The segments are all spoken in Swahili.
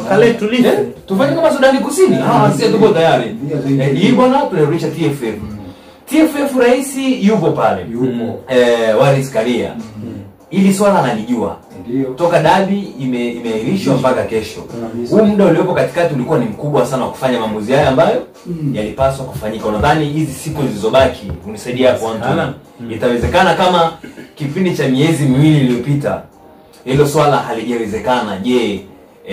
kale tulipe. Tufanye kama Sudani Kusini. Sisi tuko tayari. Hii bwana tunarudisha TFF. TFF rais yupo pale. Waris Karia. Ili swala analijua. Toka dabi imeahirishwa mpaka kesho. Huu muda uliopo katikati ulikuwa ni mkubwa sana wa kufanya maamuzi haya ambayo yalipaswa kufanyika. Unadhani hizi siku zilizobaki unisaidia hapo Anthony? Itawezekana kama kipindi cha miezi miwili iliyopita hilo swala halijawezekana? Je,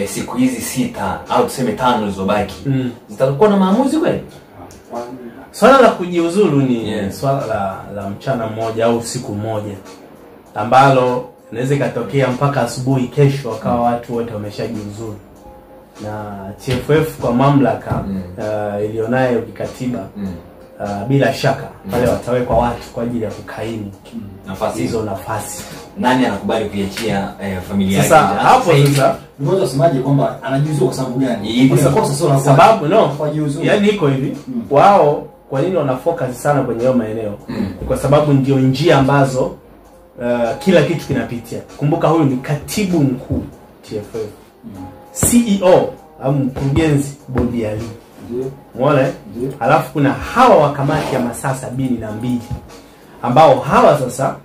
siku hizi 6 au tuseme 5 zilizobaki zitakuwa na maamuzi kweli? Swala la kujiuzulu ni swala la mchana mmoja au siku moja ambalo inaweza ikatokea mpaka asubuhi kesho akawa watu wote wameshajiuzulu. Na TFF kwa mamlaka ilionayo kikatiba bila shaka pale watawekwa watu kwa ajili ya kukaini nafasi hizo nafasi. Nani anakubali kuiachia familia yake? Sasa hapo sasa ngoja usemaje kwamba anajiuzulu kwa sababu gani? Kwa sababu yani iko hivi, wao kwa nini wana focus sana kwenye hayo maeneo? Kwa sababu ndio njia ambazo kila kitu kinapitia. Kumbuka huyu ni katibu mkuu TFF. CEO au mkurugenzi bodi ya ligi. Umeona? Alafu kuna hawa wa kamati ya masaa 72 ambao hawa sasa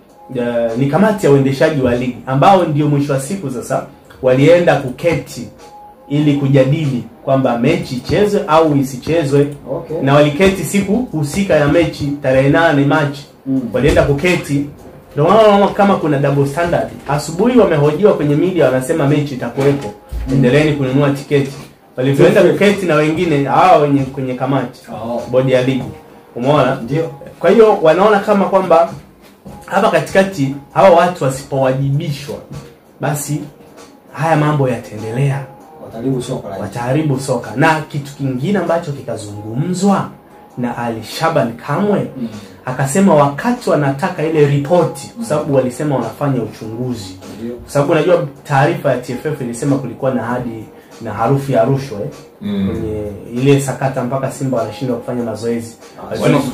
ni kamati ya uendeshaji wa ligi ambao ndio mwisho wa siku sasa walienda kuketi ili kujadili kwamba mechi ichezwe au isichezwe. Na waliketi siku husika ya mechi tarehe 8 Machi. Walienda kuketi. Ndio maana kama kuna double standard. Asubuhi wamehojiwa kwenye media wanasema mechi itakuwepo. Endeleeni kununua tiketi. Walivyoenda kuketi na wengine hao wenye kwenye kamati bodi ya ligi. Umeona? Ndio. Kwa hiyo wanaona kama kwamba hapa katikati hawa watu wasipowajibishwa basi haya mambo yataendelea. Wataharibu soka. Na kitu kingine ambacho kikazungumzwa na Ali Shaban Kamwe akasema wakati wanataka ile ripoti, kwa sababu walisema wanafanya uchunguzi. Kwa sababu unajua taarifa ya TFF ilisema kulikuwa na hadi na harufu ya rushwa kwenye ile sakata mpaka Simba wanashindwa kufanya mazoezi.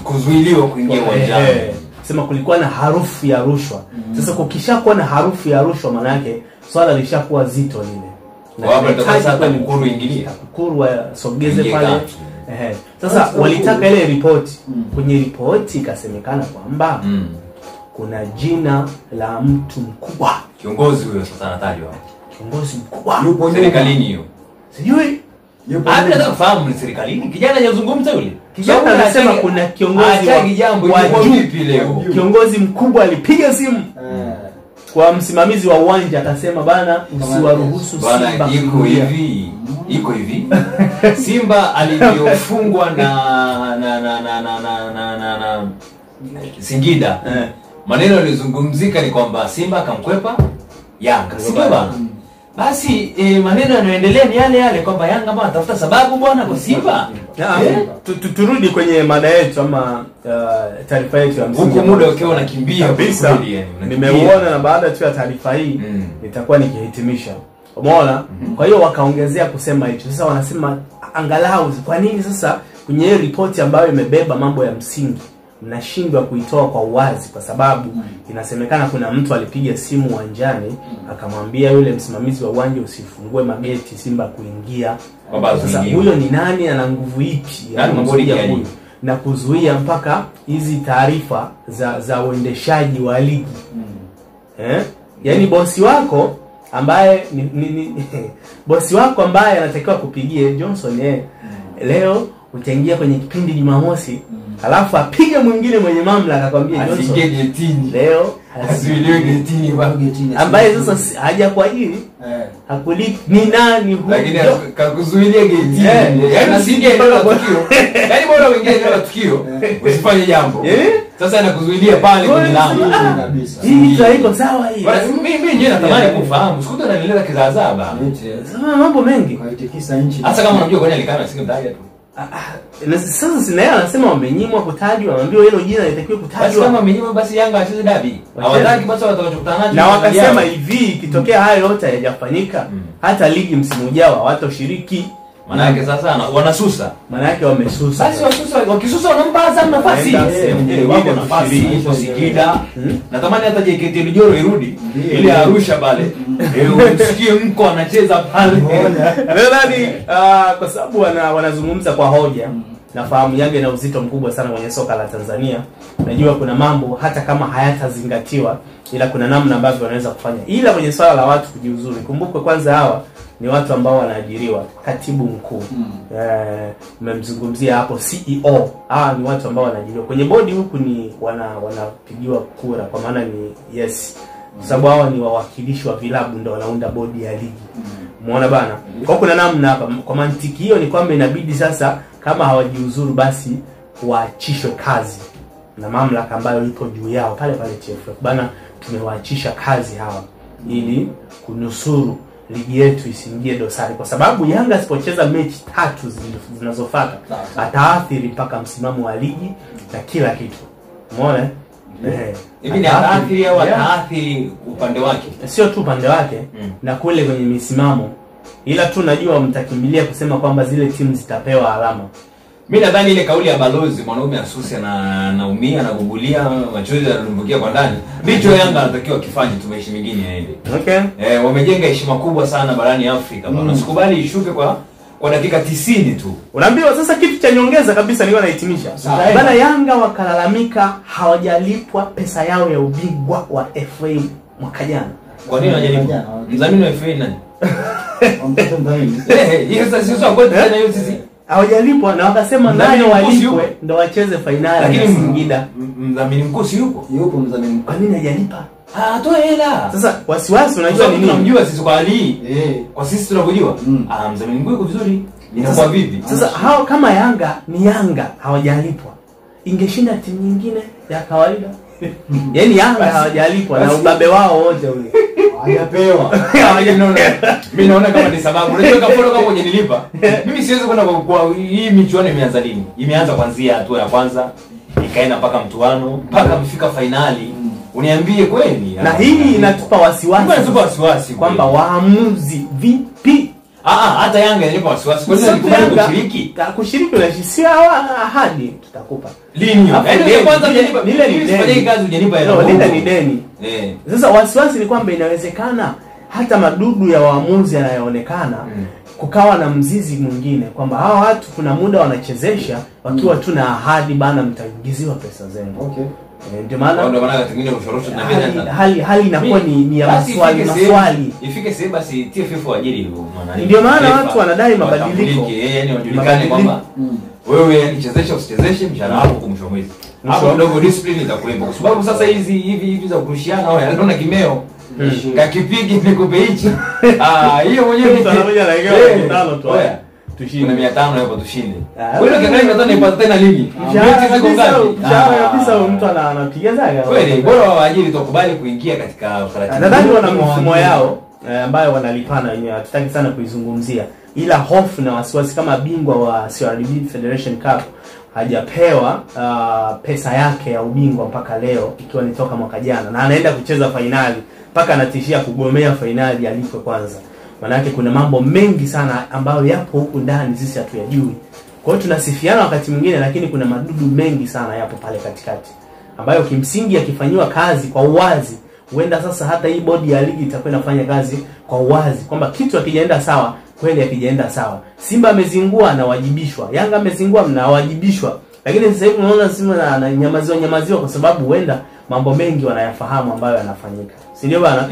Kuzuiliwa kuingia uwanjani. Sema kulikuwa na harufu ya rushwa. Sasa kukishakuwa na harufu ya rushwa maana yake swala lishakuwa zito lile. Na hata mkuru ingilia. Mkuru wasogeze pale. Sasa walitaka ile ripoti. Kwenye ripoti ikasemekana kwamba kuna jina la mtu mkubwa. Kiongozi huyo sasa anatajwa. Kiongozi mkubwa. Yupo serikalini hiyo. Sijui. Hata kufahamu ni serikalini. Kijana anazungumza yule. Kijana anasema kuna kiongozi wa vipi leo. Kiongozi mkubwa alipiga simu kwa msimamizi wa uwanja akasema bana usiwaruhusu Simba. Iko hivi. Simba alivyofungwa na Singida. Maneno yalizungumzika ni kwamba Simba akamkwepa Yanga. Sio bana. Basi maneno yanaendelea ni yale kwamba Yanga bwana tafuta sababu bwana kwa Simba. Turudi kwenye mada yetu ama taarifa yetu ya msingi. Huko muda ukiwa unakimbia kabisa. Nimeuona na baada tu ya taarifa hii nitakuwa nikihitimisha. Umeona? Kwa hiyo wakaongezea kusema hicho. Sasa wanasema angalau kwa nini sasa kwenye ripoti ambayo imebeba mambo ya msingi mnashindwa kuitoa kwa uwazi? Kwa sababu inasemekana kuna mtu alipiga simu uwanjani akamwambia yule msimamizi wa uwanja usifungue mageti Simba kuingia. Sasa huyo ni nani, ana nguvu ipi na kuzuia mpaka hizi taarifa za uendeshaji wa ligi? Yaani bosi wako ambaye bosi wako ambaye anatakiwa kupigie Johnson leo utaingia kwenye kipindi Jumamosi, alafu apige mwingine mwenye mamlaka akwambie Johnson leo asiwiliwe getini ambaye sasa hajakuajiri hakulipi ni nani huyo, lakini kakuzuilia getini. Yaani asingeelewa tukio, yaani bora wengine ndio tukio usifanye jambo sasa anakuzuilia pale kwenye lango kabisa. Hii haiko sawa hii. Mimi nje natamani kufahamu sikuta ananieleza kizaazaa baba mambo mengi kwa itikisa nchi. Hasa kama unajua kwani alikana asingemtaja tu. Sasa sina anasema wamenyimwa kutajwa, wanaambiwa hilo jina litakiwa kutajwa. Basi kama wamenyimwa basi Yanga acheze dabi. Hawataki basi watakachokutana nacho. Na wakasema hivi kitokea hayo yote hayajafanyika hata ligi msimu ujao hawatoshiriki. Maana yake sasa wanasusa. Maana yake wamesusa. Basi wasusa, wakisusa wanampa Azam nafasi. Wako nafasi ipo Singida. Natamani hata JKT Lijoro irudi ili Arusha pale. Usikie mko anacheza pale. Nadhani kwa sababu wanazungumza kwa hoja. Nafahamu Yanga ina uzito mkubwa sana kwenye soka la Tanzania. Najua kuna mambo hata kama hayatazingatiwa, ila kuna namna ambavyo wanaweza kufanya. Ila kwenye swala la watu kujiuzuru, kumbukwe kwanza hawa ni watu ambao wanaajiriwa. Katibu mkuu mmemzungumzia hapo CEO. Hawa ni watu ambao wanaajiriwa. Kwenye bodi huku ni wanapigiwa kura, kwa maana ni yes. Sababu hawa ni wawakilishi wa vilabu ndio wanaunda bodi ya ligi. Umeona bana? Kwa kuna namna hapa. Kwa mantiki hiyo ni kwamba inabidi sasa kama hawajiuzuru basi waachishwe kazi na mamlaka ambayo iko juu yao pale TFF. Bana, tumewaachisha kazi hawa ili kunusuru ligi yetu isiingie dosari, kwa sababu Yanga asipocheza mechi 3 zinazofuata ataathiri mpaka msimamo wa ligi na kila kitu. Umeona? Hivi ni ataathiri au ataathiri upande wake? Sio tu upande wake na kule kwenye misimamo. Ila tu najua mtakimbilia kusema kwamba zile timu zitapewa alama. Mimi nadhani ile kauli ya balozi mwanaume asusia na naumia na gugulia machozi yanadumbukia kwa ndani. Ndicho Yanga anatakiwa kifanye, tumeishi mingine aende. Okay. Wamejenga heshima kubwa sana barani Afrika. Bwana usikubali ishuke kwa dakika 90 tu. Unaambiwa sasa kitu cha nyongeza kabisa nilikuwa nahitimisha. Bana, Yanga wakalalamika hawajalipwa pesa yao ya ubingwa wa FA mwaka jana. Kwa nini hawajalipwa? Mdhamini wa FA nani? Mtoto ndani. Hiyo sasa sio kwa tena hiyo sisi. Hawajalipwa na wakasema nayo walipwe ndio wacheze finali ya Singida. Mdhamini mkuu si yupo? Yupo mdhamini mkuu. Kwa nini hajalipa? Toa hela. Sasa wasiwasi unajua nini? Tunamjua sisi kwa Ali. Kwa sisi tunakujua. Mdhamini mkuu yuko vizuri. Inakuwa vipi? Sasa hao kama Yanga ni Yanga hawajalipwa. Ingeshinda timu nyingine ya kawaida. Yaani Yanga hawajalipwa na ubabe wao wote ule. Hajapewa. Mimi naona kama ni sababu. Unajua kama kama hujanilipa. Mimi siwezi kwenda kwa hii michuano imeanza lini? Imeanza kuanzia hatua ya kwanza, ikaenda mpaka mtuano, mpaka mfika finali. Uniambie kweli. Na hii inatupa wasiwasi kwamba waamuzi vipi? Hata Yanga inanipa wasiwasi. Kwa nini kushiriki? Kushiriki na sisi ahadi tutakupa. Lini? Yaani kwanza hujanipa. Ile ni deni. Kazi hujanipa hela. Ile ni deni. Sasa wasiwasi ni kwamba inawezekana hata madudu ya waamuzi yanayoonekana kukawa na mzizi mwingine kwamba hawa watu kuna muda wanachezesha wakiwa tu na ahadi bana mtaingiziwa pesa zenu. Okay. Ndio maana tingine ushorosho na hali inakuwa ni ya maswali. Ifike sasa basi TFF waajiri hivyo maana. Ndio maana watu wanadai mabadiliko. Yaani wajulikane kwamba wewe nichezeshe usichezeshe mshahara wako kwa mwisho wa mwezi. Hapo ndio discipline itakuwepo. Kwa sababu sasa hivi za kurushiana au anaona kimeo. Kakipigi nikupe hichi. Hiyo mwenyewe tunakuja na hiyo 5 tu. Tushinde. Kuna 500 hapo tushinde. Wewe ukiangalia 500 ipata tena lini? Mechi ziko ngapi? Kabisa mtu anapiga zaga. Kweli bora waajiri tukubali kuingia katika utaratibu. Nadhani wana mfumo yao ambayo wanalipana wenyewe. Hatutaki sana kuizungumzia. Ila hofu na wasiwasi kama bingwa wa CRDB Federation Cup hajapewa pesa yake ya ubingwa mpaka leo, ikiwa ni toka mwaka jana, na anaenda kucheza finali mpaka anatishia kugomea finali alipwe kwanza. Maana yake kuna mambo mengi sana ambayo yapo huku ndani sisi hatuyajui. Kwa hiyo tunasifiana wakati mwingine, lakini kuna madudu mengi sana yapo pale katikati ambayo kimsingi yakifanywa kazi kwa uwazi, huenda sasa hata hii bodi ya ligi itakuwa inafanya kazi kwa uwazi kwamba kitu hakijaenda sawa, kweli hakijaenda sawa. Simba amezingua na wajibishwa, Yanga amezingua na wajibishwa. Lakini sasa hivi unaona Simba ananyamaziwa kwa sababu huenda mambo mengi wanayafahamu ambayo yanafanyika. Si ndio bana?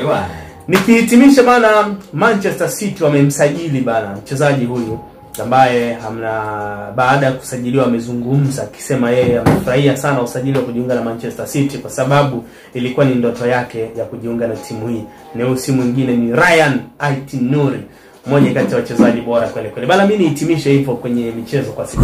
Nikihitimisha bana, Manchester City wamemsajili bana mchezaji huyu ambaye baada ya kusajiliwa amezungumza akisema yeye amefurahia sana usajili wa kujiunga na Manchester City kwa sababu ilikuwa ni ndoto yake ya kujiunga na timu hii. Na si mwingine ni Ryan Aït-Nouri, mmoja kati ya wachezaji bora kweli kweli. Bana, mimi nihitimishe hivyo kwenye michezo kwa siku.